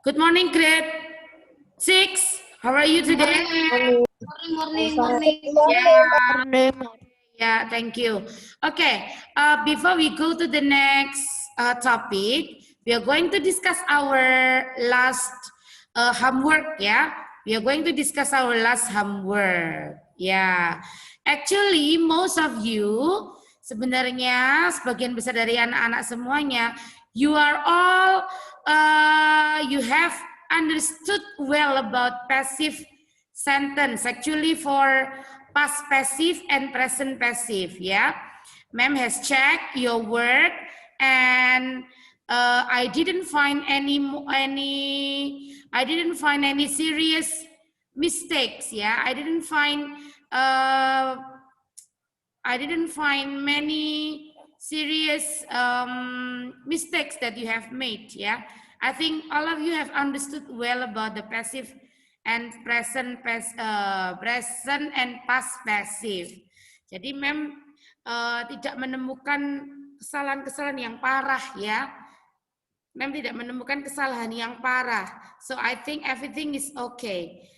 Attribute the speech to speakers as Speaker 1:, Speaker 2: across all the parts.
Speaker 1: Good morning, grade 6. How are you today?
Speaker 2: Morning.
Speaker 1: Yeah, thank you. Okay, before we go to the next topic, we are going to discuss our last homework. Yeah, we are going to discuss our last homework. Yeah, actually, most of you, sebenarnya sebagian besar dari anak-anak semuanya, you are all you have understood well about passive sentence. Actually, for past passive and present passive, yeah. Ma'am has checked your work and I didn't find any serious mistakes, yeah. I didn't find many serious mistakes that you have made, yeah. I think all of you have understood well about the passive and present and past passive. Jadi mem tidak menemukan kesalahan-kesalahan yang parah, ya. Mem tidak menemukan kesalahan yang parah. So I think everything is okay.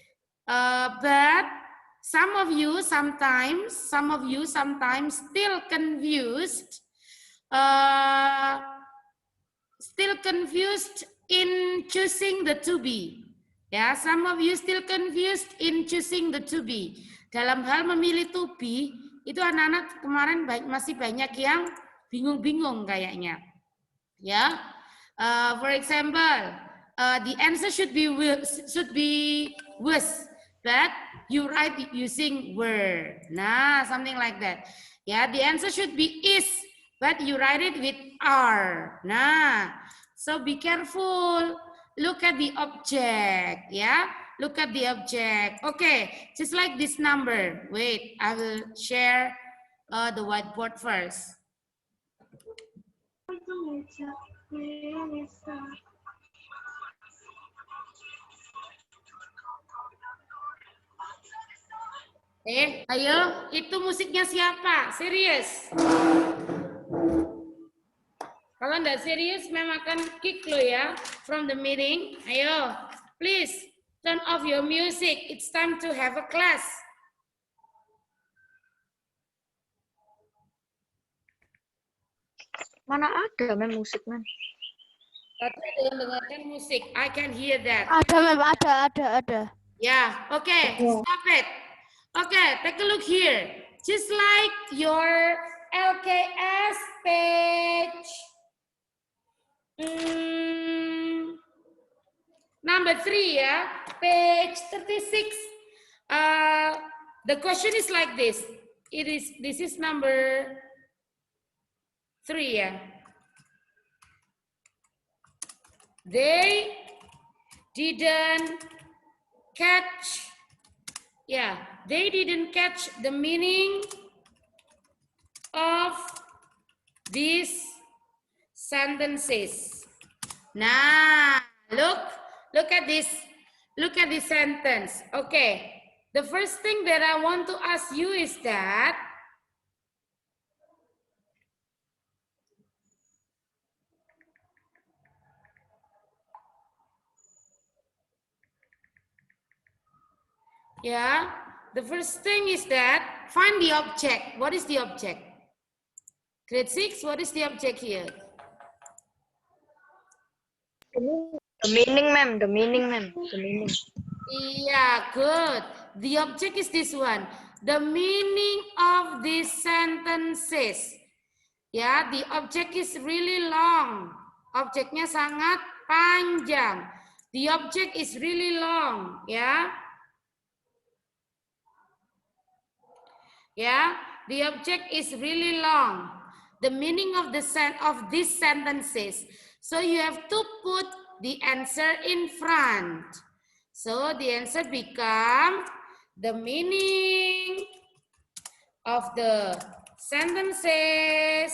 Speaker 1: But some of you sometimes still confused in choosing the to be. Ya, some of you still confused in choosing the to be. Dalam hal memilih to be, itu anak-anak kemarin masih banyak yang bingung-bingung kayaknya. Ya, for example, the answer should be was, but you write using were. Nah, something like that. Ya, the answer should be is, but you write it with are. Nah, so be careful. Look at the object, ya. Look at the object. Okay, just like this number. Wait, I will share the whiteboard first. Ayo, itu musiknya siapa? Serius? Kalau nggak serius, memang akan kick lo ya from the meeting. Ayo, please turn off your music. It's time to have a class.
Speaker 2: Mana ada mem musik mem?
Speaker 1: Tadi ada yang dengarkan musik. I can hear that.
Speaker 2: Ada mem, ada.
Speaker 1: Yeah, okay, stop it. Okay, take a look here. Just like your LKS page. Number 3, yeah, page 36. The question is like this. This is number 3, yeah. They didn't catch, they didn't catch the meaning of these sentences. Nah, look at this sentence. Okay, the first thing that I want to ask you is that the first thing is that find the object. What is the object? Grade 6, what is the object here?
Speaker 2: The meaning mem, the meaning.
Speaker 1: Yeah, good. The object is this one. The meaning of these sentences. Ya, the object is really long. Objeknya sangat panjang. The object is really long, ya. Yeah, the object is really long. The meaning of these sentences. So you have to put the answer in front. So the answer becomes the meaning of the sentences.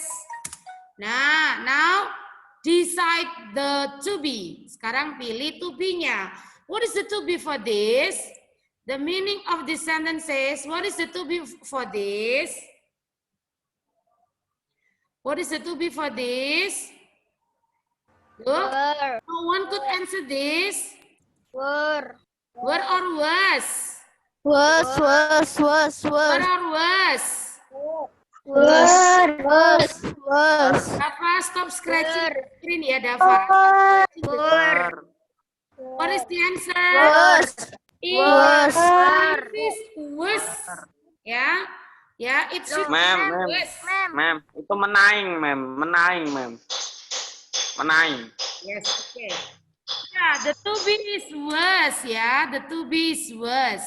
Speaker 1: Nah, now decide the to be. Sekarang pilih to be-nya. What is the to be for this? The meaning of the sentences. What is the to be for this? What is the to be for this? Look, no one could answer this?
Speaker 2: Were.
Speaker 1: Were or was?
Speaker 2: Was.
Speaker 1: Were or was? Dava, stop scratching the screen ya, Dava. What is the answer? This was. Ya, ya, it should be was.
Speaker 3: Mem, itu menaing, mem. Menaing.
Speaker 1: Yes, okay. Yeah, the to be is was, ya. The to be is was.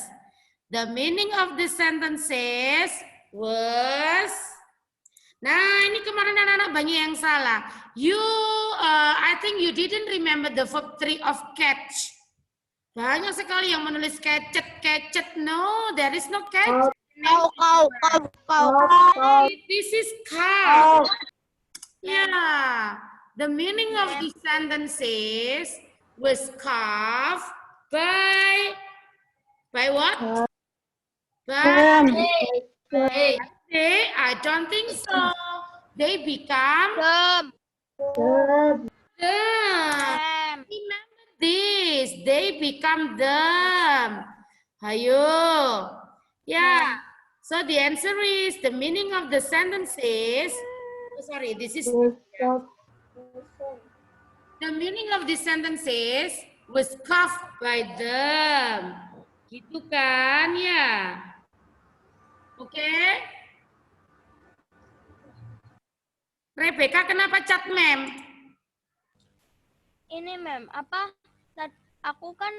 Speaker 1: The meaning of the sentence is was. Nah, ini kemarin anak-anak banyak yang salah. You, I think you didn't remember the verb 3 of catch. Banyak sekali yang menulis catchet. No, there is no catch.
Speaker 2: Kau.
Speaker 1: This is cow. Yeah. The meaning of the sentence is was carved by what? By they, I don't think so. They become dumb. Remember this. They become dumb. Ayo. Yeah. So the answer is the meaning of the sentence is. Oh, sorry, this is. The meaning of the sentence is was carved by them. Gitu kan ya? Oke. Rebecca kenapa cat mem?
Speaker 4: Ini mem, apa? Aku kan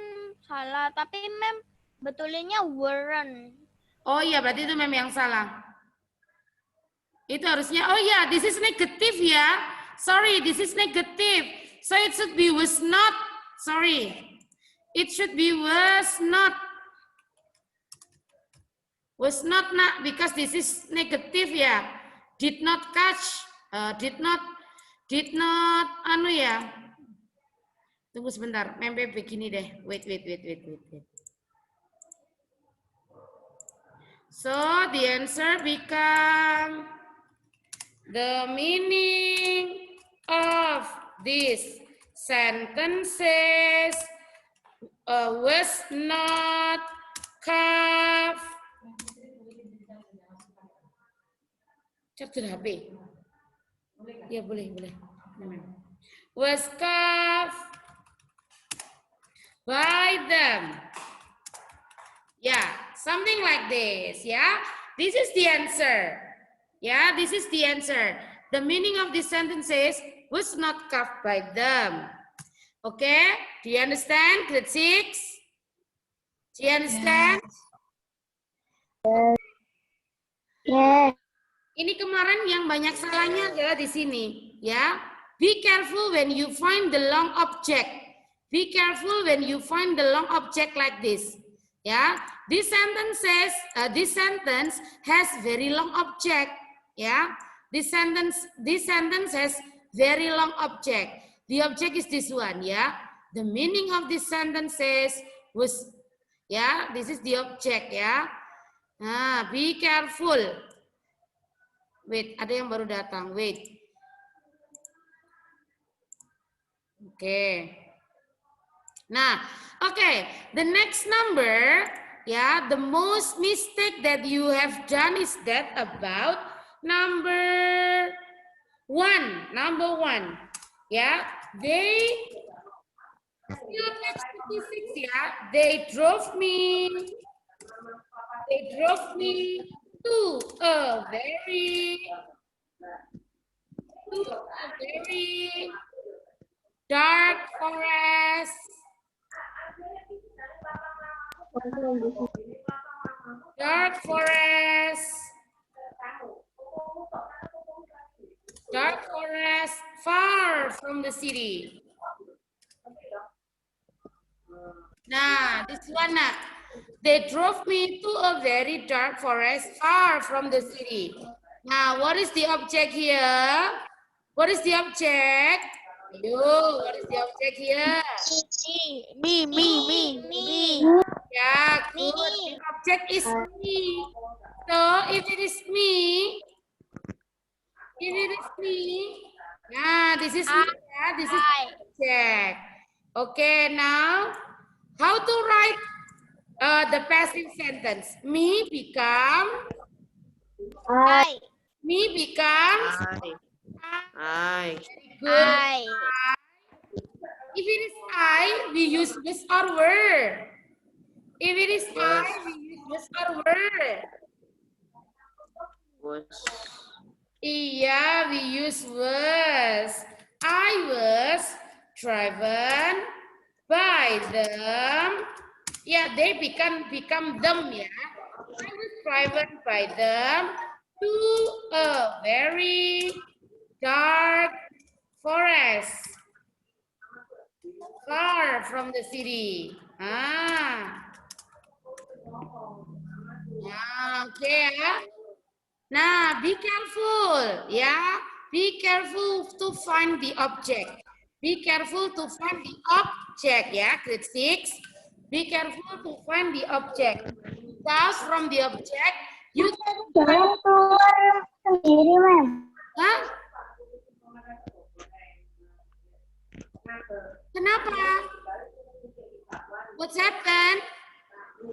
Speaker 4: salah, tapi mem betulinnya weren't.
Speaker 1: Oh iya, berarti itu mem yang salah. Itu harusnya, oh iya, this is negative ya. Sorry, this is negative. So it should be was not. Sorry. It should be was not. Was not nak, because this is negative ya. Did not catch. Did not, anu ya. Tunggu sebentar, membe begini deh. Wait. So the answer become the meaning of this sentences was not carved. Charger HP. Ya boleh. Was carved by them. Yeah, something like this. Yeah, this is the answer. Yeah, this is the answer. The meaning of this sentence is was not carved by them. Okay, do you understand? Grade 6? Do you understand?
Speaker 2: Yes.
Speaker 1: Ini kemarin yang banyak salahnya adalah di sini, ya. Be careful when you find the long object. Be careful when you find the long object like this. Ya, this sentence has very long object. Ya, this sentence has very long object. The object is this one. Ya, the meaning of this sentence was. Ya, this is the object. Ya, nah, be careful. Wait, ada yang baru datang. Wait. Oke. Nah, oke. The next number, ya, the most mistake that you have done is that about number one. Number one, ya. They still page 56, ya. They drove me to a very dark forest. Dark forest far from the city. Nah, this one. They drove me to a very dark forest far from the city. Now, what is the object here? What is the object? Yo, what is the object here?
Speaker 4: Me.
Speaker 1: Yeah, good. The object is me. So, if it is me, nah, this is me. Yeah, this is the object. Okay, now how to write the passive sentence? Me
Speaker 2: I.
Speaker 1: becomes.
Speaker 3: I.
Speaker 1: Good.
Speaker 2: I.
Speaker 1: If it is I, we use was or were. If it is I,
Speaker 3: Was.
Speaker 1: we use was or were.
Speaker 3: Was.
Speaker 1: Iya, we use was. I was driven by them. Yeah, they become them ya. I was driven by them to a very dark forest far from the city. Oke ya. Nah, be careful ya. Be careful to find the object. Be careful to find the object ya, grade 6. Be careful to find the object. Because from the object, you can
Speaker 2: Jangan keluar sendiri, Mem.
Speaker 1: Hah? Kenapa? What's happened?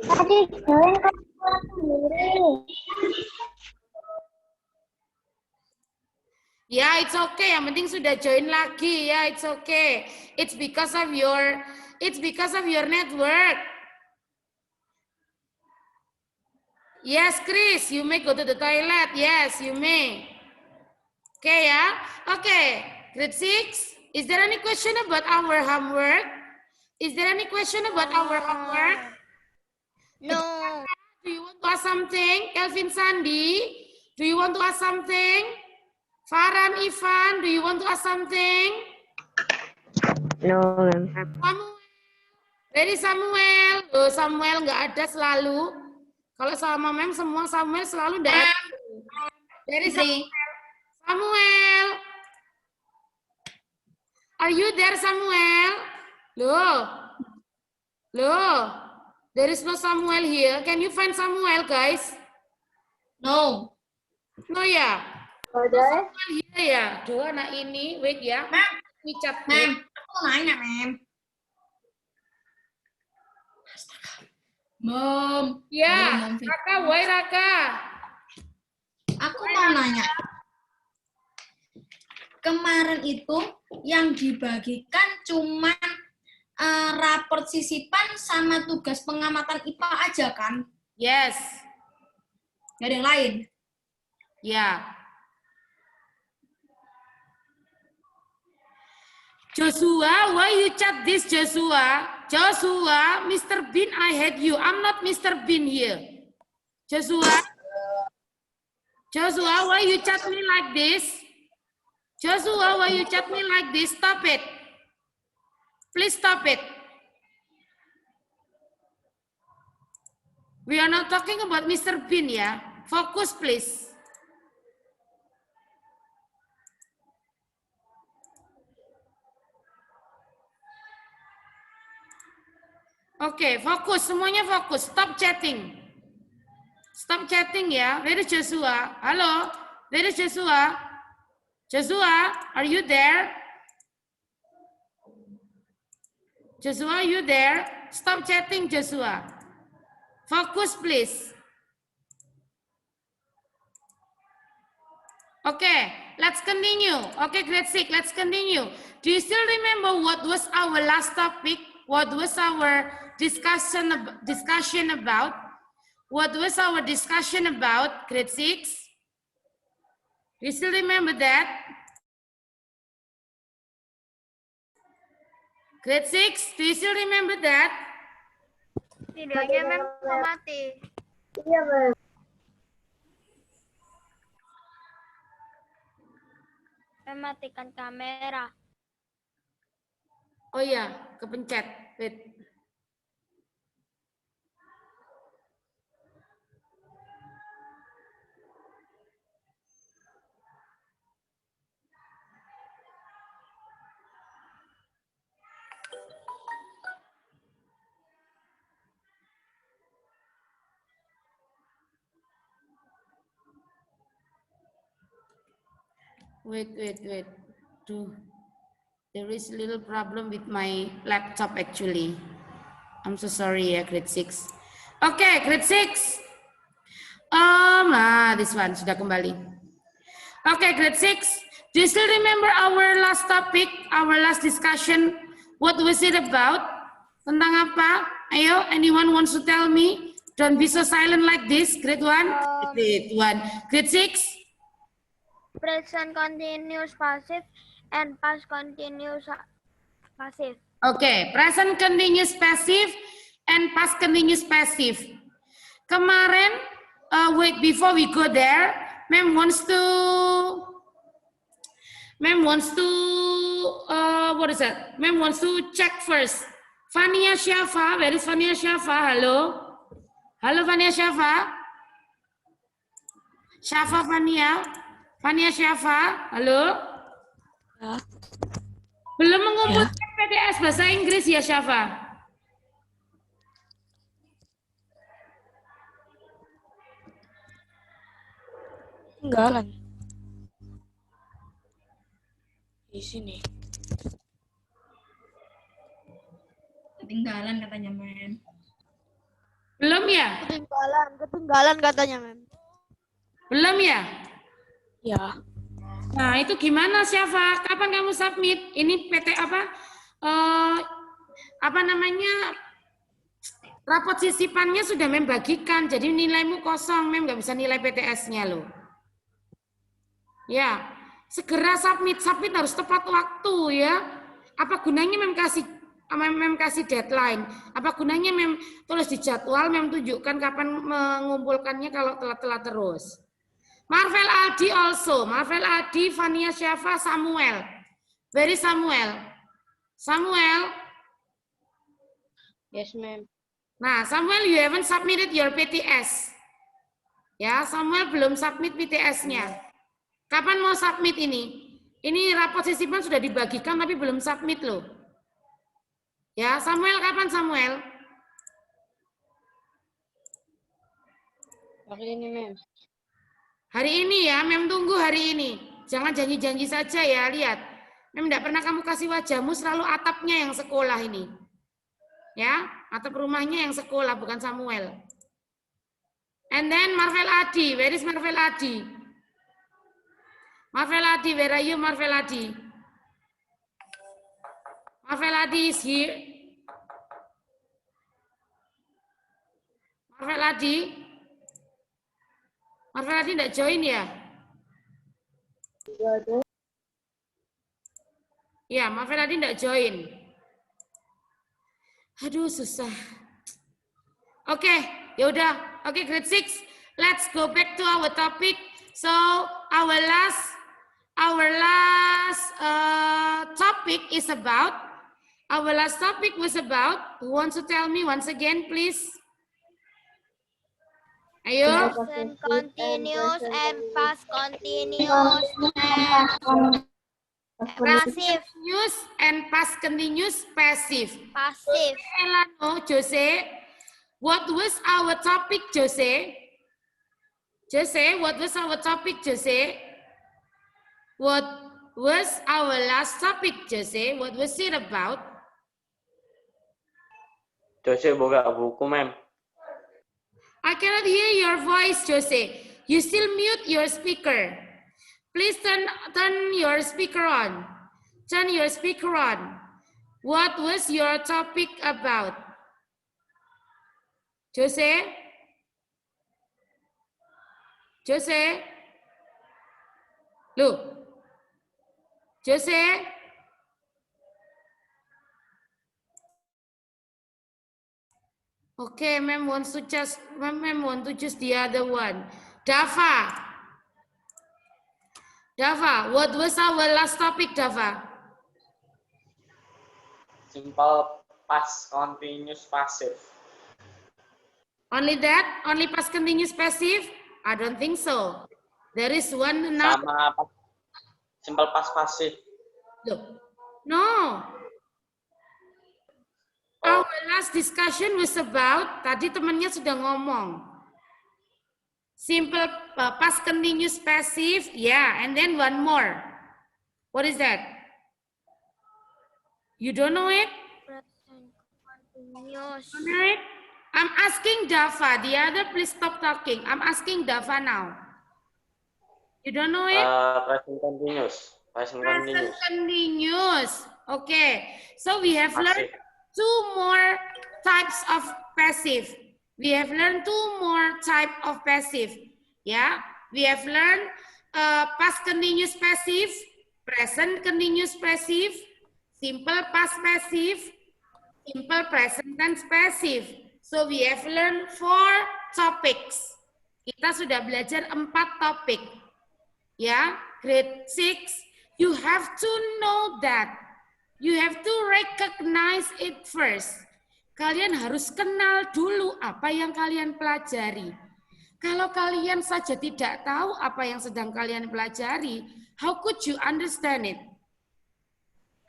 Speaker 2: Tadi jangan keluar sendiri.
Speaker 1: Ya, it's okay. Yang penting sudah join lagi ya, it's okay. It's because of your network. Yes, Chris, you may go to the toilet. Yes, you may. Okay ya. Okay, grade 6. Is there any question about our homework? Is there any question about our homework?
Speaker 2: No.
Speaker 1: Do you want to ask something? Kelvin Sandy, do you want to ask something? Farhan Ivan, do you want to ask something?
Speaker 2: No, Mem.
Speaker 1: Samuel, where is Samuel? Oh, Samuel nggak ada selalu. Kalau sama Mem semua Samuel selalu nggak ada. Where is Samuel? Samuel, are you there, Samuel? Loh, there is no Samuel here. Can you find Samuel, guys?
Speaker 5: No.
Speaker 1: No ya.
Speaker 2: Ada.
Speaker 1: Iya ya, Duh anak ini, wait ya.
Speaker 5: Mem,
Speaker 1: Wicat,
Speaker 5: Mem, aku mau nanya, Mem. Mom.
Speaker 1: Ya,
Speaker 5: Mom,
Speaker 1: Raka, why Raka?
Speaker 5: aku mau nanya. Kemarin itu yang dibagikan cuma raport sisipan sama tugas pengamatan IPA aja kan?
Speaker 1: Yes,
Speaker 5: Nggak ada yang lain.
Speaker 1: ya. Joshua, why you chat this, Joshua? Joshua, Mr. Bean, I hate you. I'm not Mr. Bean here. Joshua, why you chat me like this? Joshua, why you chat me like this? Stop it. Please stop it. We are not talking about Mr. Bean, ya. Focus, please. Oke, fokus. Semuanya fokus. Stop chatting. Stop chatting ya. Where is Joshua? Halo? Where is Joshua? Joshua, are you there? Joshua, are you there? Stop chatting, Joshua. Focus, please. Okay, let's continue. Okay, grade 6, let's continue. Do you still remember what was our last topic? What was our discussion about? What was our discussion about, grade 6? Do you still remember that? Grade 6, do you still remember that?
Speaker 4: Videonya memang mati.
Speaker 2: Iya, Mem.
Speaker 4: Mematikan kamera.
Speaker 1: Oh iya, kepencet. Wait. Wait. Duh. There is a little problem with my laptop actually. I'm so sorry ya, grade 6. Okay, grade 6. This one sudah kembali. Okay, grade 6. Do you still remember our last topic, our last discussion? What was it about? Tentang apa? Ayo, anyone wants to tell me? Don't be so silent like this. Grade 1? Grade 1. Grade 6?
Speaker 4: Present continuous passive and past continuous passive.
Speaker 1: Okay, present continuous passive and past continuous passive. Kemarin, wait, before we go there, Ma'am wants to, what is that? Ma'am wants to check first. Fania Syafa, where is Fania Syafa? Hello? Halo Fania Syafa? Syafa Fania? Fania Syafa? Halo?
Speaker 6: Ya.
Speaker 1: Belum mengumpulkan PTS bahasa Inggris ya Syafa?
Speaker 6: Ketinggalan. Di sini.
Speaker 5: Ketinggalan katanya, Mem.
Speaker 1: Belum ya?
Speaker 6: Ketinggalan katanya, Mem.
Speaker 1: Belum ya?
Speaker 6: Ya.
Speaker 1: Nah, itu gimana Syafa? Kapan kamu submit? Ini PT apa? Apa namanya? Rapot sisipannya sudah Mem bagikan, jadi nilaimu kosong, Mem nggak bisa nilai PTS-nya loh. Ya, segera submit harus tepat waktu ya. Apa gunanya Mem kasih deadline? Apa gunanya Mem tulis di jadwal, Mem tunjukkan kapan mengumpulkannya kalau telat-telat terus. Marvel Adi also. Marvel Adi, Fania Syafa, Samuel. Where is Samuel? Samuel?
Speaker 6: Yes, ma'am.
Speaker 1: Nah, Samuel, you haven't submitted your PTS. Ya, Samuel belum submit PTS-nya. Kapan mau submit ini? Ini rapot sisipan sudah dibagikan tapi belum submit loh. Ya, Samuel, kapan Samuel?
Speaker 6: Hari ini, ma'am.
Speaker 1: Hari ini ya, Mem tunggu hari ini. Jangan janji-janji saja ya, lihat. Mem tidak pernah kamu kasih wajahmu, selalu atapnya yang sekolah ini. Ya, atap rumahnya yang sekolah, bukan Samuel. And then Marvel Adi, where is Marvel Adi? Marvel Adi, where are you Marvel Adi? Marvel Adi is here. Marvel Adi? Marvel Adi tidak join ya? Ya, Marvel Adi tidak join. Aduh, susah. Oke, ya udah. Oke, grade 6. Let's go back to our topic. So, our last topic is about. Our last topic was about. Who wants to tell me once again, please? Ayo.
Speaker 4: Present continuous and past continuous and passive.
Speaker 1: Continuous and past continuous passive.
Speaker 4: Passive.
Speaker 1: Elano, Jose, what was our topic, Jose? Jose, what was our topic, Jose? What was our last topic, Jose? What was it about?
Speaker 3: Jose buka buku, Mem.
Speaker 1: I cannot hear your voice, Jose. You still mute your speaker. Please turn your speaker on. Turn your speaker on. What was your topic about? Jose? Jose? Look. Jose? Okay, Ma'am wants to choose the other one. Dava. Dava, what was our last topic, Dava?
Speaker 3: Simple past continuous passive.
Speaker 1: Only that? Only past continuous passive? I don't think so. There is one now.
Speaker 3: Sama simple past passive.
Speaker 1: No. Our last discussion was about, tadi temannya sudah ngomong. Simple past continuous passive, yeah, and then one more. What is that? You don't know it?
Speaker 4: Present continuous.
Speaker 1: Don't know it? I'm asking Dava. The other, please stop talking. I'm asking Dava now. You don't know it?
Speaker 3: Present continuous. Present
Speaker 1: Present
Speaker 3: continuous.
Speaker 1: continuous. Okay. So we have learned
Speaker 3: Passive.
Speaker 1: 2 more types of passive. We have learned 2 more type of passive. Yeah. We have learned past continuous passive, present continuous passive, simple past passive, simple present tense passive. So we have learned 4 topics. Kita sudah belajar 4 topik. Ya, grade 6, you have to know that. You have to recognize it first. Kalian harus kenal dulu apa yang kalian pelajari. Kalau kalian saja tidak tahu apa yang sedang kalian pelajari, how could you understand it?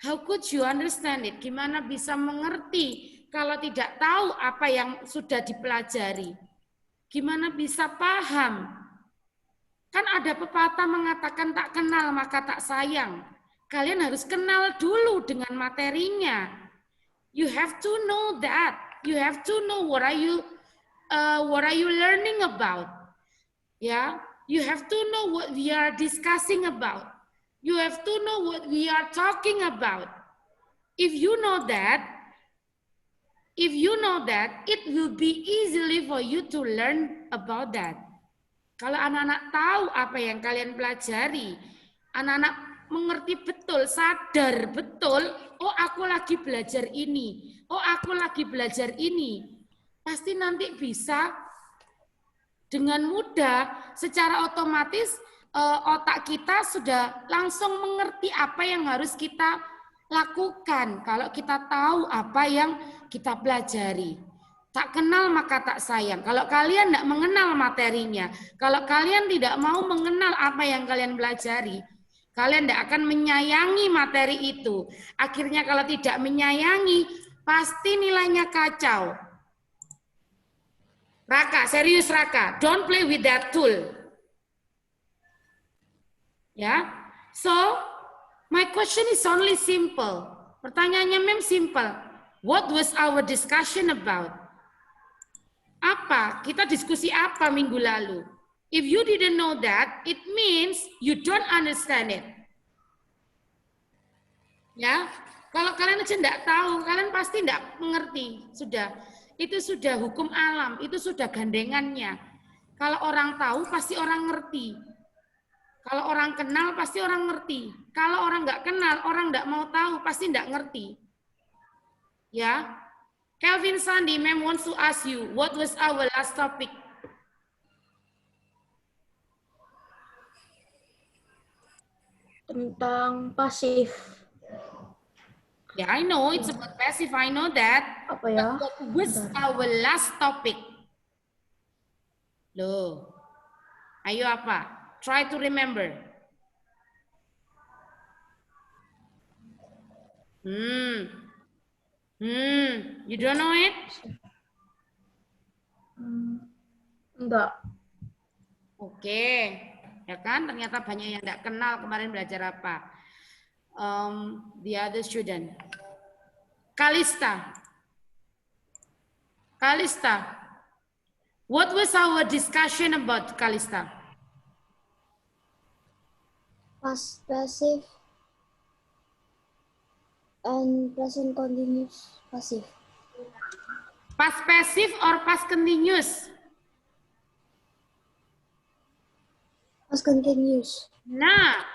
Speaker 1: How could you understand it? Gimana bisa mengerti kalau tidak tahu apa yang sudah dipelajari? Gimana bisa paham? Kan ada pepatah mengatakan tak kenal maka tak sayang. Kalian harus kenal dulu dengan materinya. You have to know that. You have to know what are you learning about. Yeah, you have to know what we are discussing about. You have to know what we are talking about. If you know that, it will be easily for you to learn about that. Kalau anak-anak tahu apa yang kalian pelajari, anak-anak mengerti betul, sadar betul, oh aku lagi belajar ini, oh aku lagi belajar ini. Pasti nanti bisa dengan mudah, secara otomatis otak kita sudah langsung mengerti apa yang harus kita lakukan kalau kita tahu apa yang kita pelajari. Tak kenal maka tak sayang. Kalau kalian tidak mengenal materinya, kalau kalian tidak mau mengenal apa yang kalian pelajari, kalian tidak akan menyayangi materi itu. Akhirnya kalau tidak menyayangi, pasti nilainya kacau. Raka, serius Raka, don't play with that tool. Ya, so my question is only simple. Pertanyaannya mem simple. What was our discussion about? Apa? Kita diskusi apa minggu lalu? If you didn't know that, it means you don't understand it. Ya, kalau kalian aja tidak tahu, kalian pasti tidak mengerti. Sudah, itu sudah hukum alam, itu sudah gandengannya. Kalau orang tahu, pasti orang ngerti. Kalau orang kenal, pasti orang ngerti. Kalau orang nggak kenal, orang nggak mau tahu, pasti nggak ngerti. Ya. Kelvin Sandi, ma'am wants to ask you, what was our last topic?
Speaker 6: Tentang pasif.
Speaker 1: Yeah, I know it's about passive. I know that.
Speaker 6: Apa ya?
Speaker 1: But what was our last topic? Loh, ayo apa? Try to remember. You don't know it?
Speaker 6: Enggak.
Speaker 1: Oke, ya kan? Ternyata banyak yang tidak kenal kemarin belajar apa. The other student. Kalista. What was our discussion about, Kalista?
Speaker 2: Past passive and present continuous passive.
Speaker 1: Past passive or past continuous?
Speaker 2: Past continuous.
Speaker 1: Nah,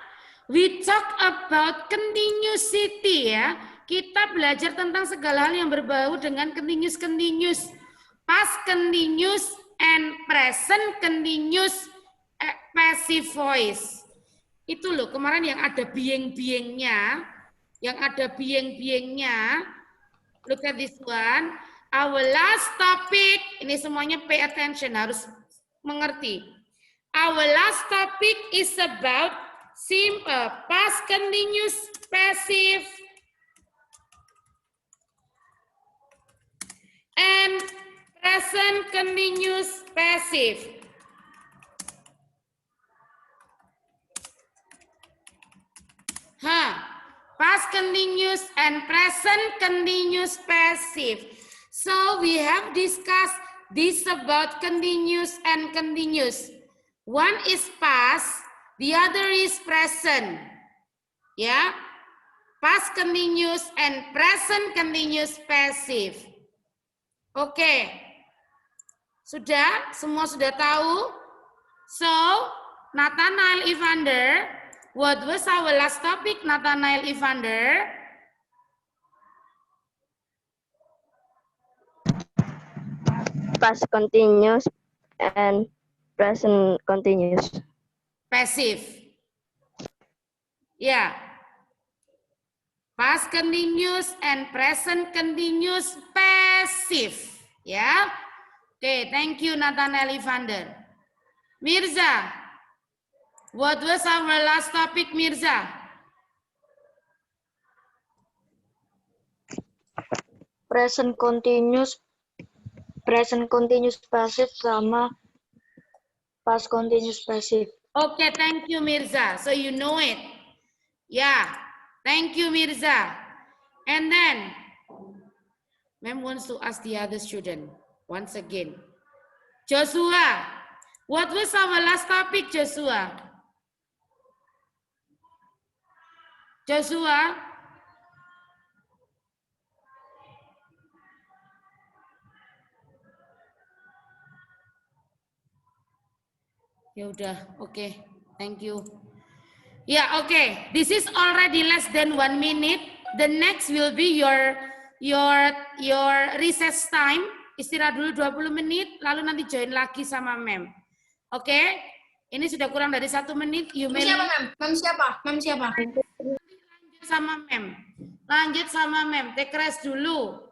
Speaker 1: we talk about continuosity ya. Kita belajar tentang segala hal yang berbau dengan continuous. Past continuous and present continuous passive voice. Itu loh kemarin yang ada bieng-biengnya. Look at this one. Our last topic, ini semuanya pay attention, harus mengerti. Our last topic is about simple past continuous passive and present continuous passive. Past continuous continuous and present continuous passive. So we have discussed this about continuous and continuous. One is past, the other is present. Ya, past continuous and present continuous passive. Oke, sudah? Semua sudah tahu? So, Nathanael Evander, what was our last topic, Nathanael Evander?
Speaker 7: Past continuous and present continuous.
Speaker 1: Passive. Ya. Past continuous and present continuous passive. Ya. Oke, thank you Nathanael Evander. Mirza, what was our last topic, Mirza?
Speaker 7: Present continuous passive sama past continuous passive.
Speaker 1: Okay, thank you, Mirza. So you know it. Yeah, thank you, Mirza. And then, ma'am wants to ask the other student once again. Joshua, what was our last topic, Joshua? Joshua? Ya udah, oke. Thank you. Ya, oke. This is already less than 1 minute. The next will be your recess time. Istirahat dulu 20 menit, lalu nanti join lagi sama mem. Oke? Ini sudah kurang dari 1 menit. You may
Speaker 5: Siapa, Mem? Mem siapa? Mem siapa?
Speaker 1: lanjut sama mem. Lanjut sama mem. Take rest dulu.